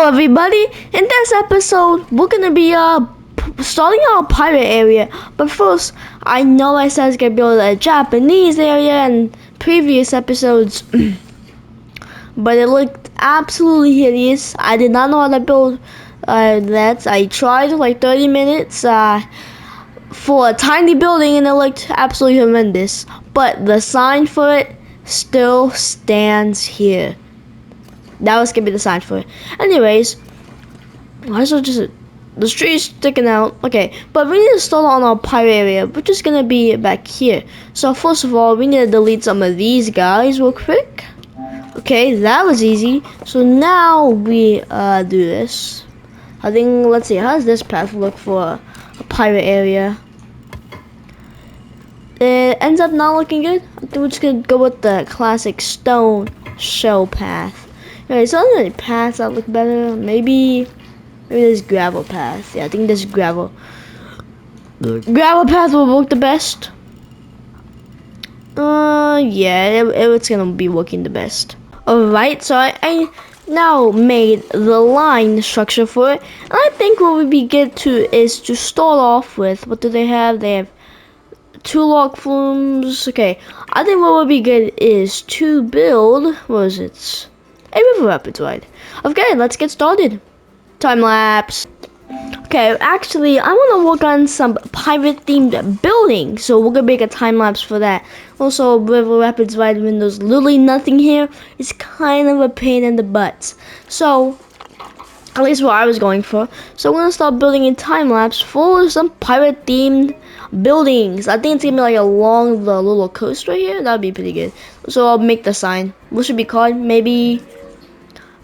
everybody, in this episode we're gonna be starting our pirate area. But first, I know I said I was gonna build a Japanese area in previous episodes, but it looked absolutely hideous. I did not know how to build that. I tried like 30 minutes for a tiny building and it looked absolutely horrendous. But the sign for it still stands here. That was gonna be the sign for it. Anyways, why is it just the street's sticking out? Okay, but we need to start on our pirate area, which is gonna be back here. So first of all, we need to delete some of these guys real quick. Okay, that was easy. So now we do this. I think, let's see, how does this path look for a pirate area? It ends up not looking good. I think we're just gonna go with the classic stone shell path. Alright, so other paths that look better. Maybe this gravel path. Yeah, I think this gravel path will work the best. Yeah, it's gonna be working the best. Alright, so I now made the line structure for it. And I think what would be good to is to start off with, what do they have? They have 2 log flumes. Okay, I think what would be good is to build, what is it? A river rapids ride. Okay, let's get started. Time lapse. Okay, actually, I want to work on some pirate themed buildings, so we're gonna make a time lapse for that. Also, river rapids ride when there's literally nothing here is kind of a pain in the butt. So, at least what I was going for. So we're gonna start building a time lapse for some pirate themed buildings. I think it's gonna be like along the little coast right here. That'd be pretty good. So I'll make the sign. What should be called? Maybe.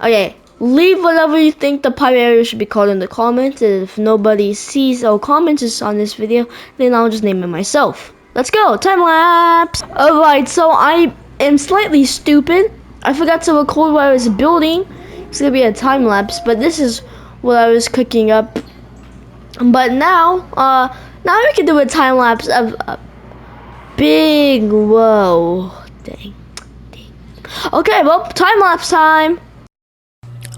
Okay, leave whatever you think the pirate area should be called in the comments. If nobody sees or comments on this video, then I'll just name it myself. Let's go, time lapse. Alright, so I am slightly stupid. I forgot to record what I was building. It's gonna be a time lapse, but this is what I was cooking up. But now we can do a time lapse of a big, whoa, dang. Okay, well, time lapse time.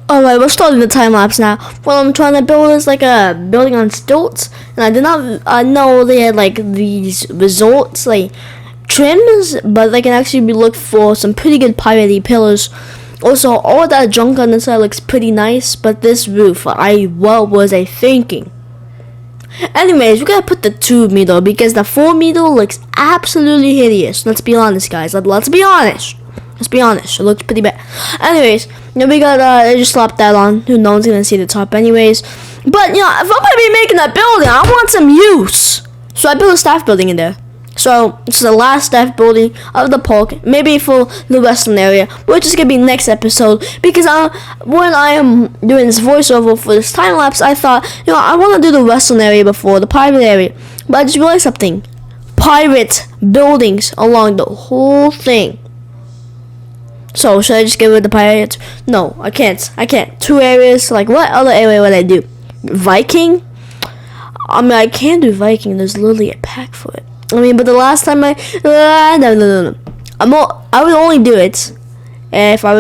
Alright, we're starting the time lapse now. What I'm trying to build is like a building on stilts, and I did not know they had like these resorts, like trims, but they can actually be looked for some pretty good piratey pillars. Also, all that junk on the side looks pretty nice, but this roof, what was I thinking? Anyways, we gotta put the 2 meter because the 4 meter looks absolutely hideous. Let's be honest, guys. Let's be honest. Let's be honest, it looks pretty bad. Anyways, then we got, I just slapped that on. No one's gonna see the top anyways. But, you know, if I'm gonna be making that building, I want some use. So I built a staff building in there. So, it's the last staff building of the park. Maybe for the western area, which is gonna be next episode. Because when I am doing this voiceover for this time lapse, I thought, you know, I want to do the western area before the pirate area. But I just realized something. Pirate buildings along the whole thing. So, should I just get rid of the pirates? No, I can't. 2 areas. Like, what other area would I do? Viking? I mean, I can do Viking. There's literally a pack for it. I mean, but the last time no. I would only do it if I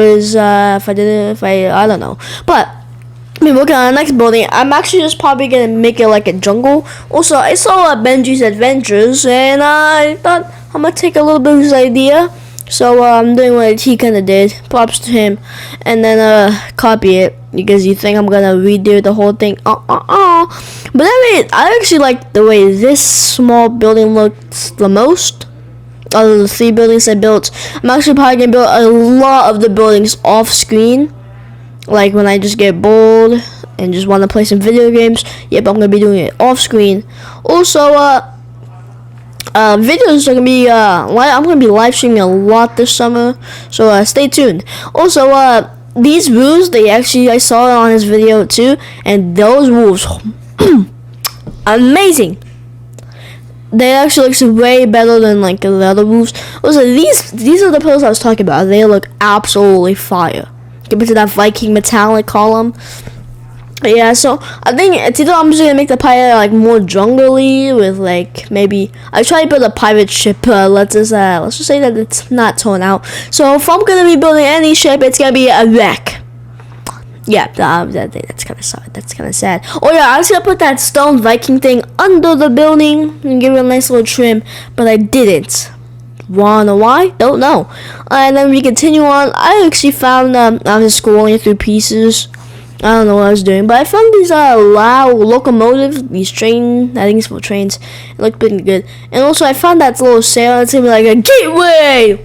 don't know. But, I mean, working on the next building, I'm actually just probably going to make it like a jungle. Also, I saw Benji's Adventures, and I thought I'm going to take a little bit of his idea. So I'm doing what he kind of did. Props to him. And then copy it because you think I'm gonna redo the whole thing. But I actually like the way this small building looks the most. Out of the 3 buildings I built, I'm actually probably gonna build a lot of the buildings off screen. Like when I just get bored and just want to play some video games. Yep, I'm gonna be doing it off screen. Also, videos are gonna be I'm gonna be live streaming a lot this summer, so stay tuned. Also, these roofs, I saw it on his video too, and those roofs, amazing. They actually look way better than like the other roofs. Also, these are the pillars I was talking about. They look absolutely fire compared to that Viking metallic column. Yeah, so I think it's either I'm just gonna make the pirate like more jungle-y with like maybe I try to build a pirate ship. Let's just say that it's not torn out. So if I'm gonna be building any ship, it's gonna be a wreck. Yeah, that's kind of sad. That's kind of sad. Oh yeah, I was gonna put that stone Viking thing under the building and give it a nice little trim, but I didn't. Wanna know why? Don't know. And then we continue on. I actually found I was scrolling through pieces. I don't know what I was doing, but I found these locomotives, these train. I think it's for trains. It looked pretty good. And also I found that little sail. It's gonna be like a gateway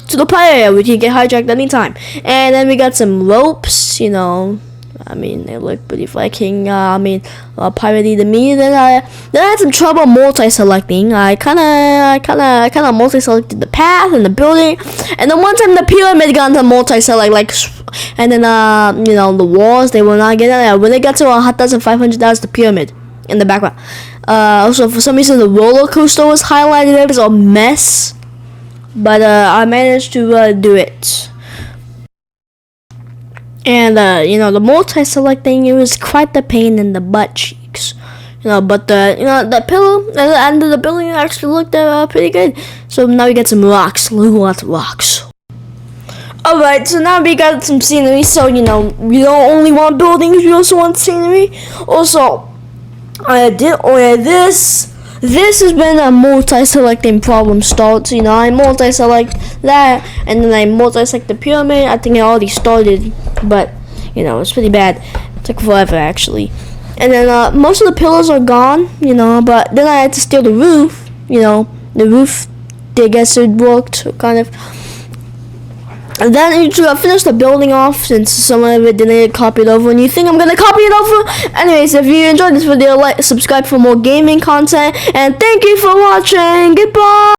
to the pirate. We can get hijacked anytime. And then we got some ropes. You know, I mean they look pretty Viking. Piratey to me. Then I had some trouble multi-selecting. I kind of multi-selected the path and the building, and then one time the pyramid got into multi-select, like, and then the walls, they were not getting it. When they got to 1,500, that was the pyramid in the background. Also for some reason the roller coaster was highlighted. It was a mess, but I managed to do it. And the multi-selecting, it was quite the pain in the butt cheeks. But the pillow at the end of the building actually looked pretty good. So now we got some rocks, lots of rocks. Alright, so now we got some scenery. So we don't only want buildings, we also want scenery. Also, this has been a multi-selecting problem start. I multi-select that, and then I multi-select the pyramid. I think it already started, but it's pretty bad. It took forever actually. And then most of the pillars are gone, but then I had to steal the roof. The roof, I guess it worked kind of. And then you finish the building off, since some of it didn't get copied over, and you think I'm gonna copy it over. Anyways, if you enjoyed this video, subscribe for more gaming content, and thank you for watching. Goodbye.